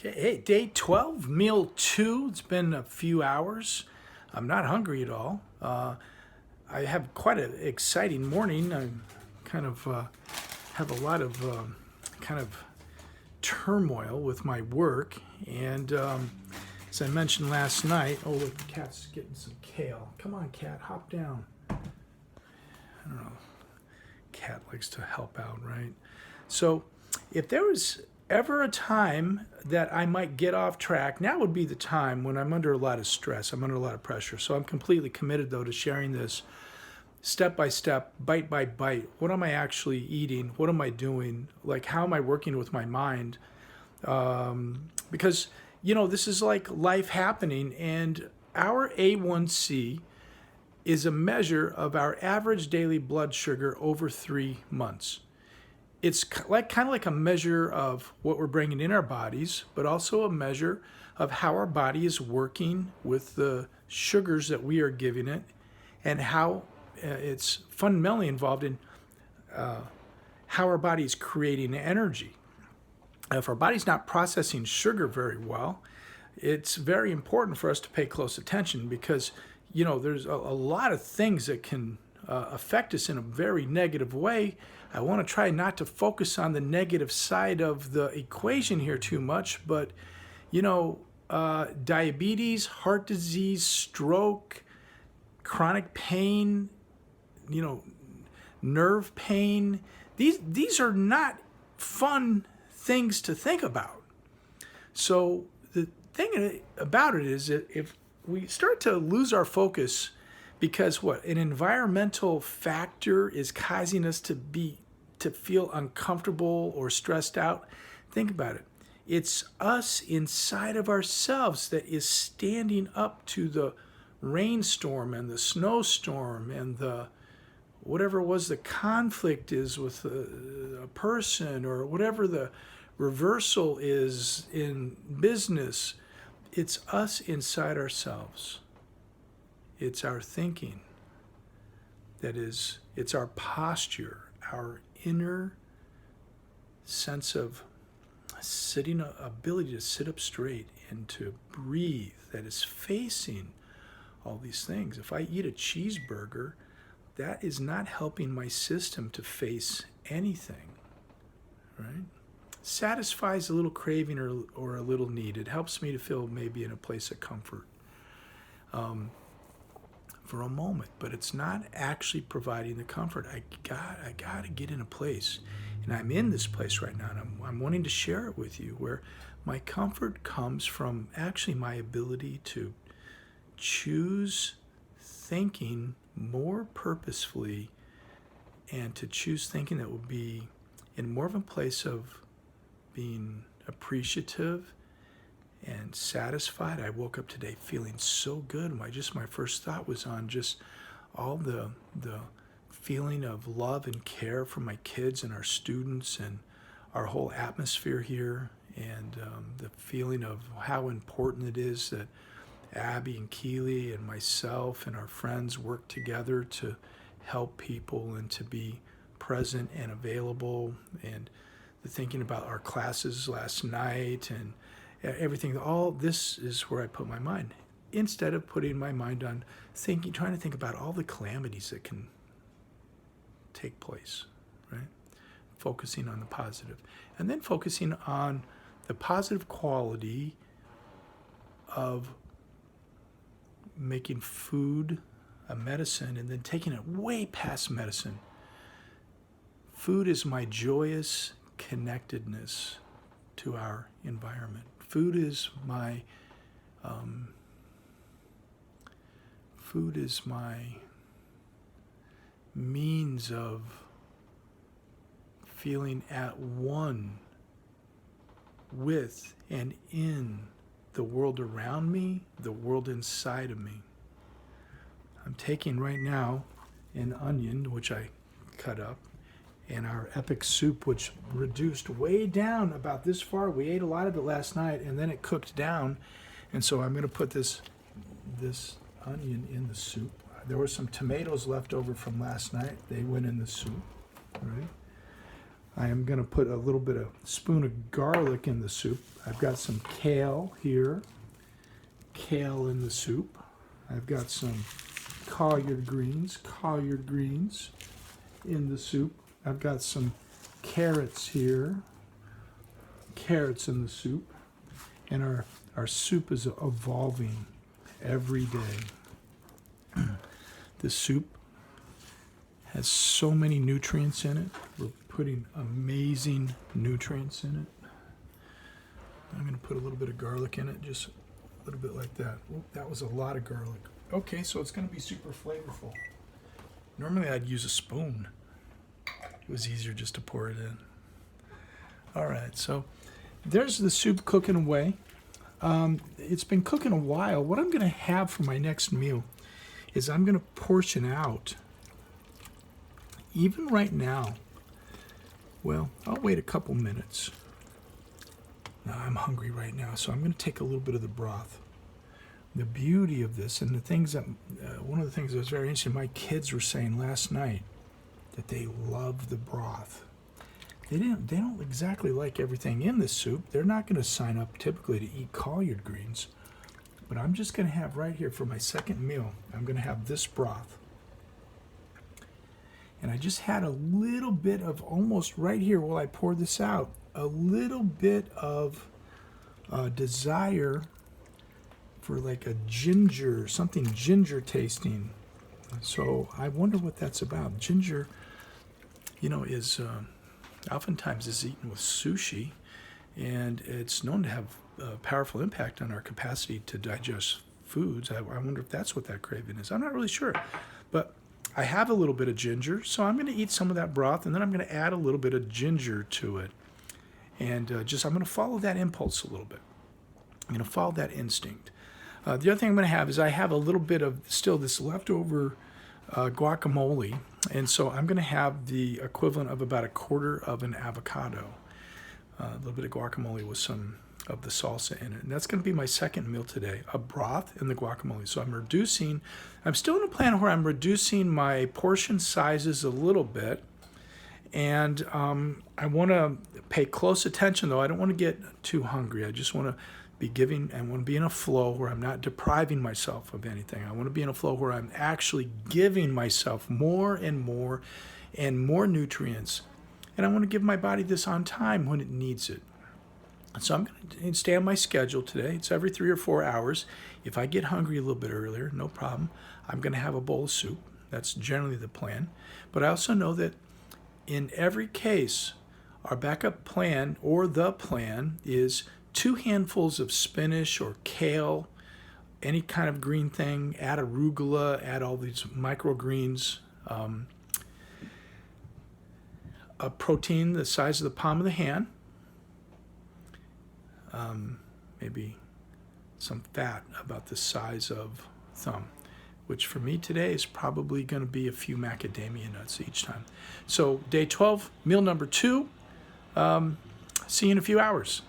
Okay, hey, day 12, meal 2. It's been a few hours. I'm not hungry at all. I have quite an exciting morning. I kind of have a lot of kind of turmoil with my work. And as I mentioned last night, oh, look, the cat's getting some kale. Come on, cat, hop down. I don't know. Cat likes to help out, right? So if there was ever a time that I might get off track, now would be the time when I'm under a lot of stress. I'm under a lot of pressure. So I'm completely committed, though, to sharing this step by step, bite by bite. What am I actually eating? What am I doing? Like, how am I working with my mind? Because, this is like life happening, and our A1C is a measure of our average daily blood sugar over 3 months. It's kind of like a measure of what we're bringing in our bodies, but also a measure of how our body is working with the sugars that we are giving it, and how it's fundamentally involved in how our body is creating energy. If our body's not processing sugar very well, it's very important for us to pay close attention because, there's a lot of things that can affect us in a very negative way. I want to try not to focus on the negative side of the equation here too much, but, diabetes, heart disease, stroke, chronic pain, nerve pain, these are not fun things to think about. So the thing about it is that if we start to lose our focus because an environmental factor is causing us to feel uncomfortable or stressed out, think about it. It's us inside of ourselves that is standing up to the rainstorm and the snowstorm and the whatever it was the conflict is with a person, or whatever the reversal is in business. It's us inside ourselves. It's our thinking. It's our posture, our inner sense of ability to sit up straight and to breathe that is facing all these things. If I eat a cheeseburger, that is not helping my system to face anything, right? Satisfies a little craving or a little need. It helps me to feel maybe in a place of comfort for a moment, but it's not actually providing the comfort. I got to get in a place, and I'm in this place right now, and I'm wanting to share it with you, where my comfort comes from actually my ability to choose thinking more purposefully, and to choose thinking that will be in more of a place of being appreciative and satisfied. I woke up today feeling so good. My first thought was on just all the feeling of love and care for my kids and our students and our whole atmosphere here, and the feeling of how important it is that Abby and Keely and myself and our friends work together to help people and to be present and available, and the thinking about our classes last night and everything. All this is where I put my mind, instead of putting my mind on trying to think about all the calamities that can take place, right? Focusing on the positive, and then focusing on the positive quality of making food a medicine, and then taking it way past medicine. Food is my joyous connectedness to our environment. Food is my means of feeling at one with and in the world around me, the world inside of me. I'm taking right now an onion, which I cut up, and our epic soup, which reduced way down about this far. We ate a lot of it last night, and then it cooked down. And so I'm going to put this onion in the soup. There were some tomatoes left over from last night. They went in the soup, right? I am going to put a little bit of spoon of garlic in the soup. I've got some kale here. Kale in the soup. I've got some collard greens in the soup. I've got some carrots here. Carrots in the soup. And our soup is evolving every day. This soup has so many nutrients in it. We're putting amazing nutrients in it. I'm going to put a little bit of garlic in it, just a little bit like that. Oop, that was a lot of garlic. Okay, so it's going to be super flavorful. Normally I'd use a spoon. It was easier just to pour it in. All right, so there's the soup cooking away. It's been cooking a while. What I'm going to have for my next meal is I'm going to portion out. Even right now, well, I'll wait a couple minutes. Now I'm hungry right now, so I'm going to take a little bit of the broth. The beauty of this, and the things that, one of the things that was very interesting, my kids were saying last night that they love the broth. They don't exactly like everything in this soup. They're not going to sign up typically to eat collard greens, but I'm just going to have right here for my second meal, I'm going to have this broth. And I just had a little bit of, almost right here while I pour this out, a little bit of desire for like a ginger, something ginger tasting. So I wonder what that's about. Ginger, you know, is oftentimes is eaten with sushi, and it's known to have a powerful impact on our capacity to digest foods. I wonder if that's what that craving is. I'm not really sure, but I have a little bit of ginger, so I'm going to eat some of that broth, and then I'm going to add a little bit of ginger to it. And I'm going to follow that impulse a little bit. I'm going to follow that instinct. The other thing I'm going to have is I have a little bit of still this leftover guacamole, and so I'm going to have the equivalent of about a quarter of an avocado. A little bit of guacamole with some of the salsa in it. And that's going to be my second meal today, a broth and the guacamole. So I'm still in a plan where I'm reducing my portion sizes a little bit. And I want to pay close attention, though. I don't want to get too hungry. I just want to be giving, I want to be in a flow where I'm not depriving myself of anything. I want to be in a flow where I'm actually giving myself more and more nutrients. And I want to give my body this on time when it needs it. So I'm going to stay on my schedule today. It's every 3 or 4 hours. If I get hungry a little bit earlier, no problem. I'm going to have a bowl of soup. That's generally the plan. But I also know that in every case, our backup plan or the plan is 2 handfuls of spinach or kale, any kind of green thing, add arugula, add all these microgreens, a protein the size of the palm of the hand, maybe some fat about the size of thumb, which for me today is probably going to be a few macadamia nuts each time. So day 12, meal number 2. See you in a few hours.